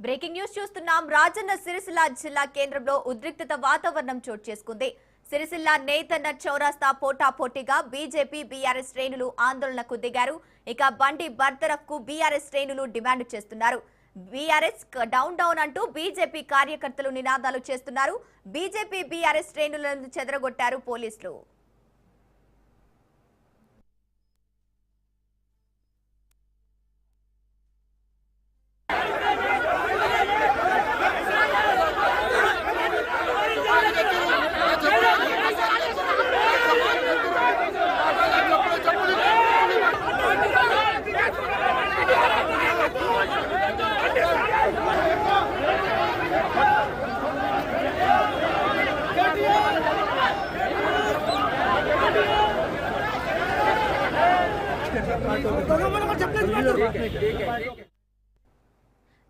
Breaking news చూస్తున్నాం. రాజన్న సిరిసిల్ల జిల్లా కేంద్రంలో ఉద్రిక్తత వాతావరణం చోటు చేసుకుంది. సిరిసిల్ల నేతన్న చౌరస్తా పోటాపోటీగా బీజేపీ బీఆర్ఎస్ శ్రేణులు ఆందోళనకు దిగారు. ఇక బండి బర్తరఫ్ కు బీఆర్ఎస్ శ్రేణులు డిమాండ్ చేస్తున్నారు. బీఆర్ఎస్ డౌన్ డౌన్ అంటూ బీజేపీ కార్యకర్తలు నినాదాలు చేస్తున్నారు. బీజేపీ బీఆర్ఎస్ శ్రేణులను చెదరగొట్టారు పోలీసులు.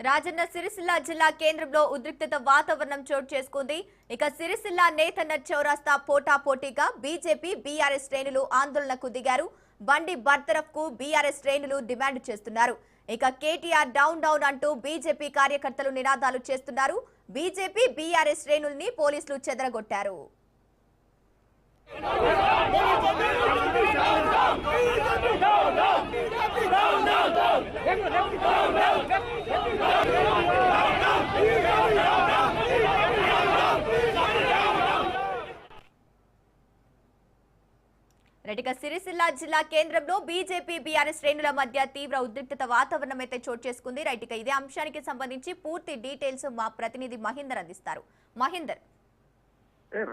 రాజన్న సిరిసిల్ల జిల్లా కేంద్రంలో ఉద్రిక్తత వాతావరణం చోటు చేసుకుంది. ఇక సిరిసిల్ల నేతన్న చౌరస్తా పోటాపోటీగా బీజేపీ బీఆర్ఎస్ శ్రేణులు ఆందోళనకు దిగారు. బండి బర్తరఫ్ కు బీఆర్ఎస్ శ్రేణులు డిమాండ్ చేస్తున్నారు. ఇక కేటీఆర్ డౌన్ డౌన్ అంటూ బీజేపీ కార్యకర్తలు నినాదాలు చేస్తున్నారు. బీజేపీ బీఆర్ఎస్ శ్రేణుల్ని పోలీసులు చెదరగొట్టారు. ఇక సిరిసిల్ల జిల్లా కేంద్రంలో బీజేపీ బీఆర్ఎస్ శ్రేణుల మధ్య తీవ్ర ఉద్రిక్తత వాతావరణం అయితే చోటు చేసుకుంది. ఇక ఇదే అంశానికి సంబంధించి పూర్తి డీటెయిల్స్ మా ప్రతినిధి మహేందర్ అందిస్తారు. మహేందర్,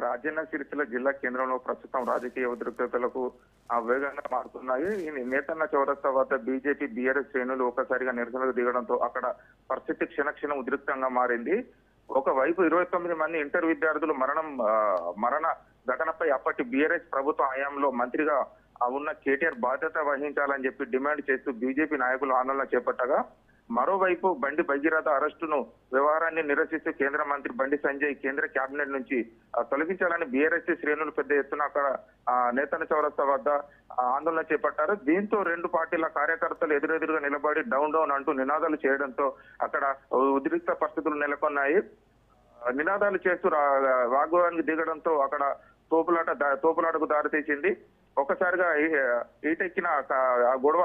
రాజన్న సిరిసిల్ల జిల్లా కేంద్రంలో ప్రస్తుతం రాజకీయ ఉద్రిక్తతలకు వేగంగా మారుతున్నాయి. నేతన్న చౌరస్తా వద్ద బీజేపీ బీఆర్ఎస్ శ్రేణులు ఒక్కసారిగా నిరసనకు దిగడంతో అక్కడ పరిస్థితి క్షణక్షణం ఉద్రిక్తంగా మారింది. ఒకవైపు 29 మంది ఇంటర్ విద్యార్థులు మరణ ఘటనపై అప్పటి బీఆర్ఎస్ ప్రభుత్వ హయాంలో మంత్రిగా ఉన్న కేటీఆర్ బాధ్యత వహించాలని చెప్పి డిమాండ్ చేస్తూ బీజేపీ నాయకులు ఆందోళన చేపట్టగా, మరోవైపు బండి భగీరథ అరెస్టును వ్యవహారాన్ని నిరసిస్తూ కేంద్ర మంత్రి బండి సంజయ్ కేంద్ర కేబినెట్ నుంచి తొలగించాలని బీఆర్ఎస్ శ్రేణులు పెద్ద ఎత్తున అక్కడ నేతన్న చౌరస్తా వద్ద ఆందోళన చేపట్టారు. దీంతో రెండు పార్టీల కార్యకర్తలు ఎదురెదురుగా నిలబడి డౌన్ డౌన్ అంటూ నినాదాలు చేయడంతో అక్కడ ఉద్రిక్త పరిస్థితులు నెలకొన్నాయి. నినాదాలు చేస్తూ వాగ్వాదానికి దిగడంతో అక్కడ తోపులాటకు దారితీసింది. ఒక్కసారిగా ఈటెక్కిన గొడవ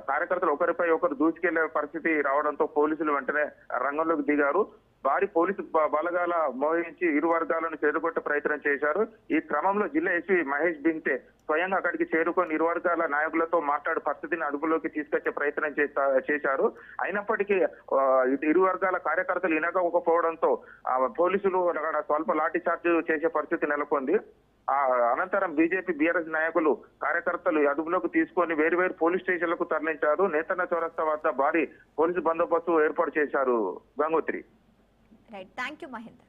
కార్యకర్తలు ఒకరిపై ఒకరు దూసుకెళ్లే పరిస్థితి రావడంతో పోలీసులు వెంటనే రంగంలోకి దిగారు. భారీ పోలీసు బలగాల మోహించి ఇరు వర్గాలను చేరుకొట్టే ప్రయత్నం చేశారు. ఈ క్రమంలో జిల్లా ఎస్పీ మహేష్ బింటే స్వయంగా అక్కడికి చేరుకొని ఇరు వర్గాల నాయకులతో మాట్లాడి పరిస్థితిని అదుపులోకి తీసుకొచ్చే ప్రయత్నం చేశారు. అయినప్పటికీ ఇరు వర్గాల కార్యకర్తలు వినకపోవడంతో పోలీసులు అక్కడ స్వల్ప లాఠీ చార్జ్ చేసే పరిస్థితి నెలకొంది. అనంతరం బీజేపీ బీఆర్ఎస్ నాయకులు కార్యకర్తలు అదుపులోకి తీసుకొని వేరు పోలీస్ స్టేషన్లకు తరలించారు. నేతన్న చౌరస్తా వద్ద భారీ పోలీసు బందోబస్తు ఏర్పాటు చేశారు. Gangotri. Right, thank you Mahender.